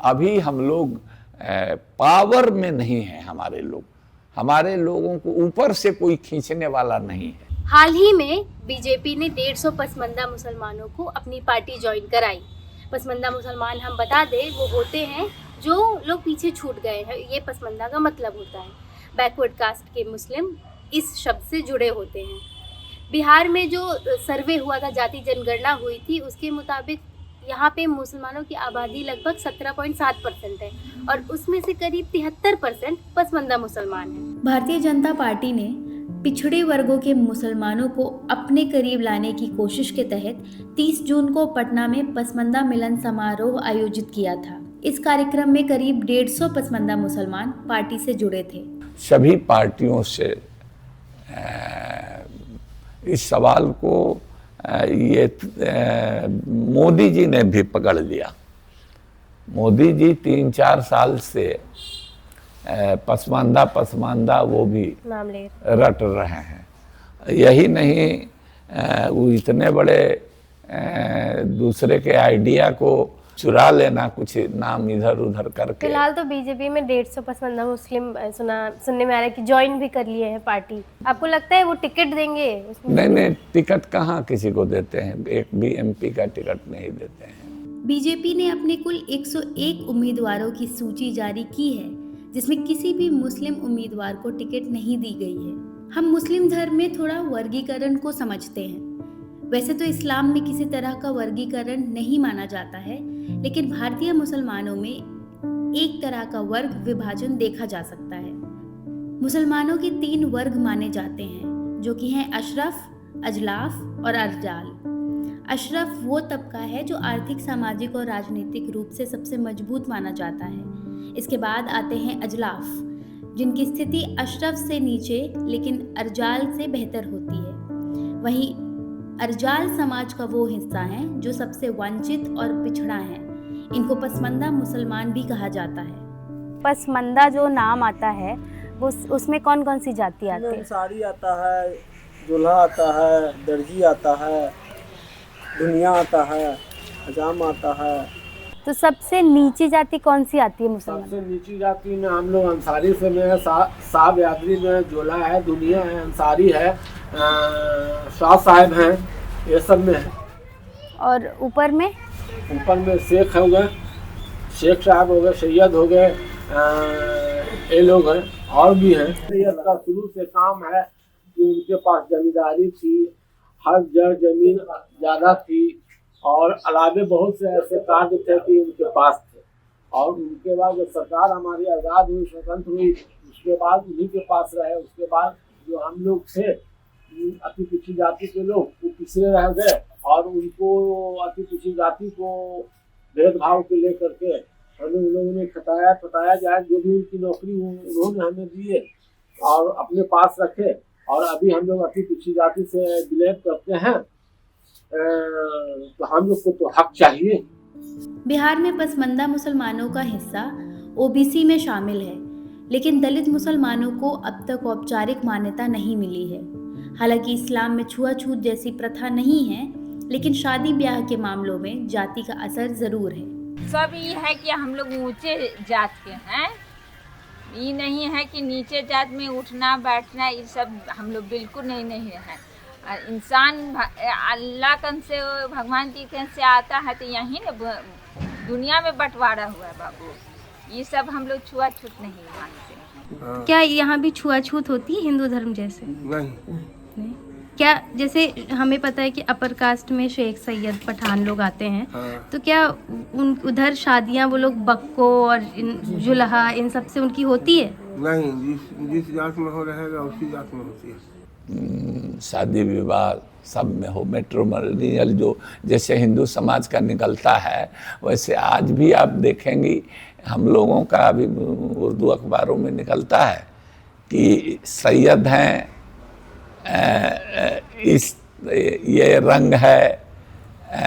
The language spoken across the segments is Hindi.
अभी हम लोग पावर में नहीं है। हमारे लोगों को ऊपर से कोई खींचने वाला नहीं है। हाल ही में बीजेपी ने 150 पसमंदा मुसलमानों को अपनी पार्टी ज्वाइन कराई। पसमंदा मुसलमान हम बता दें वो होते हैं जो लोग पीछे छूट गए हैं। ये पसमंदा का मतलब होता है बैकवर्ड कास्ट के मुस्लिम इस शब्द से जुड़े होते हैं। बिहार में जो सर्वे हुआ था, जाति जनगणना हुई थी, उसके मुताबिक यहाँ पे मुसलमानों की आबादी लगभग 17.7% है और उसमें से करीब 73% पसमंदा मुसलमान हैं। भारतीय जनता पार्टी ने पिछड़े वर्गों के मुसलमानों को अपने करीब लाने की कोशिश के तहत 30 जून को पटना में पसमंदा मिलन समारोह आयोजित किया था। इस कार्यक्रम में करीब 150 पसमंदा मुसलमान पार्टी से जुड़े थे। सभी पार्टियों से इस सवाल को ये मोदी जी ने भी पकड़ लिया। मोदी जी 3-4 साल से पसमानदा वो भी नाम ले रट रहे हैं। यही नहीं, वो इतने बड़े दूसरे के आइडिया को चुरा लेना, कुछ नाम इधर उधर करके। फिलहाल तो बीजेपी में 150 पसमंदा मुस्लिम सुनने में आ रहा है कि ज्वाइन भी कर लिए हैं पार्टी। आपको लगता है वो टिकट देंगे? नहीं, टिकट कहाँ किसी को देते हैं, एक भी एमपी का टिकट नहीं देते हैं। बीजेपी ने अपने कुल 101 उम्मीदवारों की सूची जारी की है, जिसमें किसी भी मुस्लिम उम्मीदवार को टिकट नहीं दी गई है। हम मुस्लिम धर्म में थोड़ा वर्गीकरण को समझते हैं। वैसे तो इस्लाम में किसी तरह का वर्गीकरण नहीं माना जाता है, लेकिन भारतीय मुसलमानों में एक तरह का वर्ग विभाजन देखा जा सकता है। मुसलमानों के 3 वर्ग माने जाते हैं, जो कि हैं अशरफ, अजलाफ और अर्जाल। अशरफ वो तबका है जो आर्थिक, सामाजिक और राजनीतिक रूप से सबसे मजबूत माना जाता है। इसके बाद आते हैं अजलाफ, जिनकी स्थिति अशरफ से नीचे लेकिन अर्जाल से बेहतर होती है। वहीं अर्जाल समाज का वो हिस्सा है जो सबसे वंचित और पिछड़ा है। इनको पसमंदा मुसलमान भी कहा जाता है। पसमंदा जो नाम आता है वो उसमें कौन कौन सी जाति आती है? अंसारी आता है, दूल्हा आता है, दर्जी आता है, दुनिया आता है, हजाम आता है। तो सबसे नीची जाति कौन सी आती है मुसलमान? सबसे नीची जाति में हम लोग अंसारी से में है, साहब यादरी में जोला है, दुनिया है, अंसारी है, शाह साहब हैं, ये सब में है। और ऊपर में शेख हो गए, शेख साहब हो गए, सैयद हो गए, ये लोग हैं और भी हैं। सैयद का शुरू से काम है कि उनके पास जमींदारी थी, हर जड़ जमीन ज़्यादा थी और अलावे बहुत से ऐसे कार्य थे कि उनके पास थे। और उनके बाद जब सरकार हमारी आज़ाद हुई, स्वतंत्र हुई, उसके बाद उन्हीं के पास रहे। उसके बाद जो हम लोग थे अति पिछड़ी जाति के लोग, वो पिछड़े रह गए और उनको अति पिछड़ी जाति को भेदभाव के लेकर के हमें उन लोगों ने खटाया जाए। जो भी उनकी नौकरी उन्होंने हमें दिए और अपने पास रखे। और अभी हम लोग अति पिछड़ी जाति से बिलोंग करते हैं, तो हम लोग को तो हक चाहिए। बिहार में पसमंदा मुसलमानों का हिस्सा ओबीसी में शामिल है, लेकिन दलित मुसलमानों को अब तक औपचारिक मान्यता नहीं मिली है। हालांकि इस्लाम में छुआछूत जैसी प्रथा नहीं है, लेकिन शादी ब्याह के मामलों में जाति का असर जरूर है। सब ये है कि हम लोग ऊंचे जात के हैं, ये नहीं है कि नीचे जात में उठना बैठना, ये सब हम लोग बिल्कुल नहीं है। इंसान अल्लाह कन से, भगवान जी कन से आता है, तो यहीं न दुनिया में बंटवारा हुआ है बाबू। ये सब हम लोग छुआछूत नहीं मानते। क्या यहाँ भी छुआछूत होती है हिंदू धर्म जैसे? नहीं। क्या जैसे हमें पता है कि अपर कास्ट में शेख, सैयद, पठान लोग आते हैं, तो क्या उधर शादियाँ वो लोग बक्को और जुल्हा इन सब से उनकी होती है? नहीं, जिस जात में हो रहेगा उसी जात में होती है। शादी विवाह सब में हो। मैट्रिमोनियल जो जैसे हिंदू समाज का निकलता है, वैसे आज भी आप देखेंगी हम लोगों का अभी उर्दू अखबारों में निकलता है कि सैयद हैं, ये रंग है,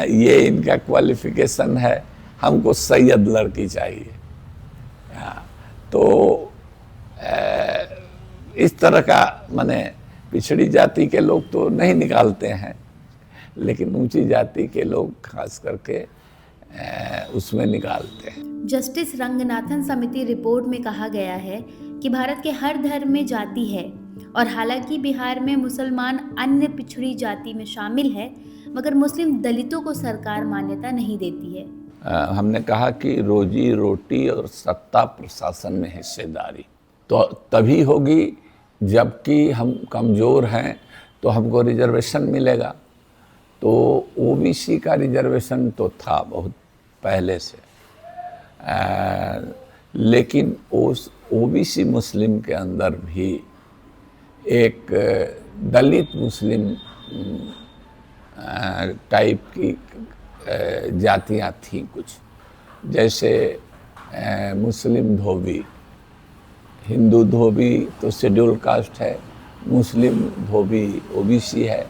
ये इनका क्वालिफिकेशन है, हमको सैयद लड़की चाहिए। तो इस तरह का माने पिछड़ी जाति के लोग तो नहीं निकालते हैं, लेकिन ऊंची जाति के लोग खास करके उसमें निकालते हैं। जस्टिस रंगनाथन समिति रिपोर्ट में कहा गया है कि भारत के हर धर्म में जाति है और हालांकि बिहार में मुसलमान अन्य पिछड़ी जाति में शामिल है, मगर मुस्लिम दलितों को सरकार मान्यता नहीं देती है। हमने कहा कि रोजी रोटी और सत्ता प्रशासन में हिस्सेदारी तो तभी होगी जबकि हम कमज़ोर हैं तो हमको रिजर्वेशन मिलेगा। तो ओबीसी का रिजर्वेशन तो था बहुत पहले से, लेकिन उस ओबीसी मुस्लिम के अंदर भी एक दलित मुस्लिम टाइप की जातियां थीं कुछ, जैसे मुस्लिम धोबी, हिंदू धोबी तो शेड्यूल कास्ट है, मुस्लिम धोबी ओबीसी है,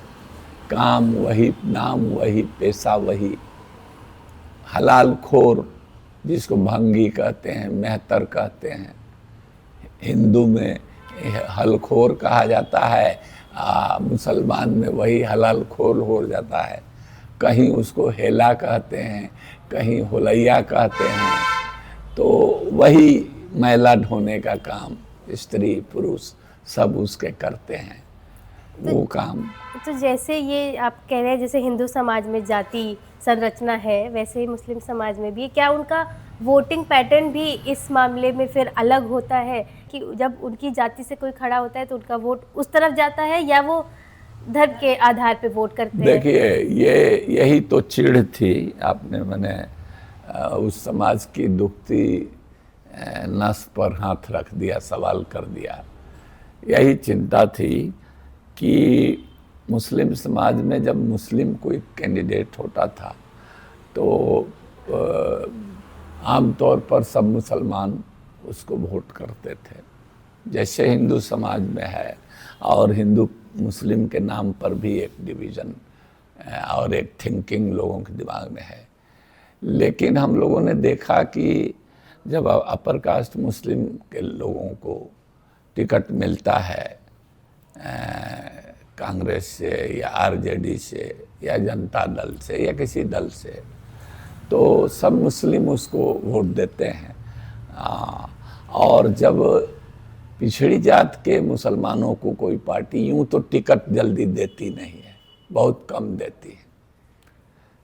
काम वही, नाम वही, पेशा वही, हलाल खोर जिसको भंगी कहते हैं, मेहतर कहते हैं, हिंदू में हलखोर कहा जाता है, मुसलमान में वही हलाल खोर हो जाता है, कहीं उसको हेला कहते हैं, कहीं होलैया कहते हैं। तो वही मैला ढोने का काम स्त्री पुरुष सब उसके करते हैं, वो काम। तो जैसे ये आप कह रहे हैं जैसे हिंदू समाज में जाति संरचना है, वैसे ही मुस्लिम समाज में भी, क्या उनका वोटिंग पैटर्न भी इस मामले में फिर अलग होता है कि जब उनकी जाति से कोई खड़ा होता है तो उनका वोट उस तरफ जाता है या वो धर्म के आधार पे वोट करते हैं? देखिए, यही तो चिढ़ थी। आपने मैंने उस समाज की दुखती नस पर हाथ रख दिया, सवाल कर दिया। यही चिंता थी कि मुस्लिम समाज में जब मुस्लिम कोई कैंडिडेट होता था तो आमतौर पर सब मुसलमान उसको वोट करते थे, जैसे हिंदू समाज में है, और हिंदू मुस्लिम के नाम पर भी एक डिवीज़न और एक थिंकिंग लोगों के दिमाग में है। लेकिन हम लोगों ने देखा कि जब अपर कास्ट मुस्लिम के लोगों को टिकट मिलता है कांग्रेस से या आरजेडी से या जनता दल से या किसी दल से, तो सब मुस्लिम उसको वोट देते हैं। और जब पिछड़ी जात के मुसलमानों को कोई पार्टी यूं तो टिकट जल्दी देती नहीं है, बहुत कम देती है,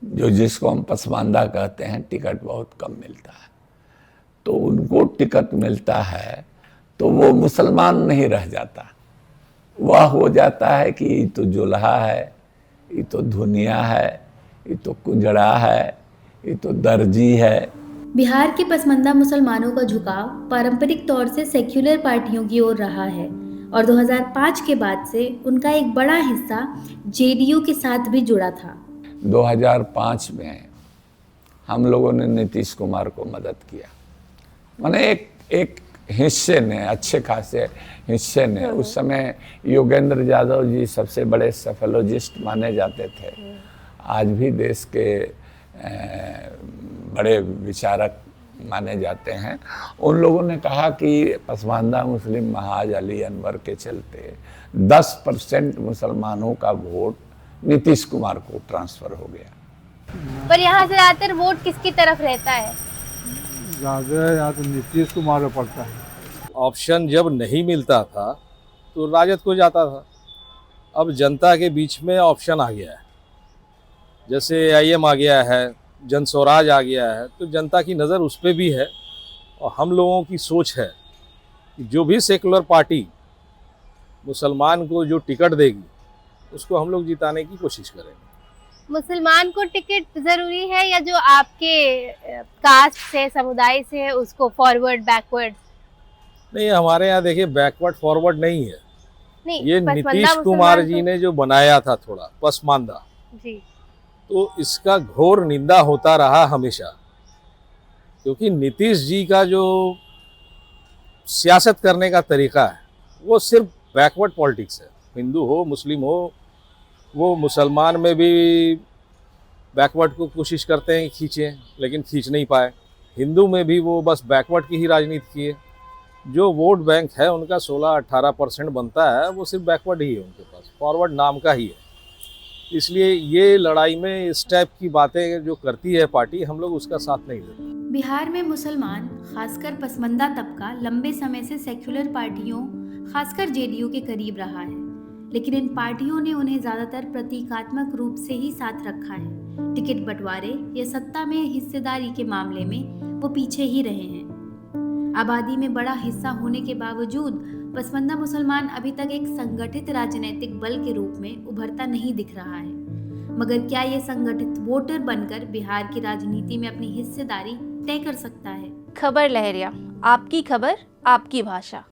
जो जिसको हम पसमानदा कहते हैं, टिकट बहुत कम मिलता है। तो उनको टिकट मिलता है तो वो मुसलमान नहीं रह जाता, वह हो जाता है कि ये तो जुल्हा है, ये तो धुनिया है, ये तो कुंजड़ा है, ये तो दर्जी है। बिहार के पसमानदा मुसलमानों का झुकाव पारंपरिक तौर से सेक्युलर पार्टियों की ओर रहा है और 2005 के बाद से उनका एक बड़ा हिस्सा जेडीयू के साथ भी जुड़ा था। 2005 में हम लोगों ने नीतीश कुमार को मदद किया, माने एक हिस्से ने, अच्छे खासे हिस्से ने। उस समय योगेंद्र यादव जी सबसे बड़े सेफोलॉजिस्ट माने जाते थे, आज भी देश के बड़े विचारक माने जाते हैं। उन लोगों ने कहा कि पसमानदा मुस्लिम महाज अली अनवर के चलते 10% मुसलमानों का वोट नीतीश कुमार को ट्रांसफ़र हो गया। पर यहाँ से ज़्यादातर वोट किसकी तरफ रहता है? यहाँ तो नीतीश कुमार को पड़ता है। ऑप्शन जब नहीं मिलता था तो राजद को जाता था, अब जनता के बीच में ऑप्शन आ गया है, जैसे आईएम आ गया है, जन स्वराज आ गया है, तो जनता की नज़र उस पर भी है। और हम लोगों की सोच है कि जो भी सेकुलर पार्टी मुसलमान को जो टिकट देगी उसको हम लोग जिताने की कोशिश करेंगे। मुसलमान को टिकट जरूरी है या जो आपके कास्ट से, समुदाय से है, उसको फॉरवर्ड बैकवर्ड? नहीं, हमारे यहाँ देखिए बैकवर्ड फॉरवर्ड नहीं है। नहीं, ये नीतीश कुमार जी ने जो बनाया था थोड़ा पसमानदा जी, तो इसका घोर निंदा होता रहा हमेशा, क्योंकि नीतीश जी का जो सियासत करने का तरीका है वो सिर्फ बैकवर्ड पॉलिटिक्स है। हिंदू हो, मुस्लिम हो, वो मुसलमान में भी बैकवर्ड को कोशिश करते हैं खींचें, लेकिन खींच नहीं पाए। हिंदू में भी वो बस बैकवर्ड की ही राजनीति की है। जो वोट बैंक है उनका 16-18% बनता है, वो सिर्फ बैकवर्ड ही है उनके पास, फॉरवर्ड नाम का ही है। इसलिए ये लड़ाई में इस टाइप की बातें जो करती है पार्टी, हम लोग उसका साथ नहीं देते। बिहार में मुसलमान, खासकर पसमंदा तबका, लंबे समय से सेक्युलर पार्टियों, खासकर जेडीयू के करीब रहा है, लेकिन इन पार्टियों ने उन्हें ज्यादातर प्रतीकात्मक रूप से ही साथ रखा है। टिकट बंटवारे या सत्ता में हिस्सेदारी के मामले में वो पीछे ही रहे हैं। आबादी में बड़ा हिस्सा होने के बावजूद पसमंदा मुसलमान अभी तक एक संगठित राजनीतिक बल के रूप में उभरता नहीं दिख रहा है। मगर क्या ये संगठित वोटर बनकर बिहार की राजनीति में अपनी हिस्सेदारी तय कर सकता है? खबर लहरिया, आपकी खबर, आपकी भाषा।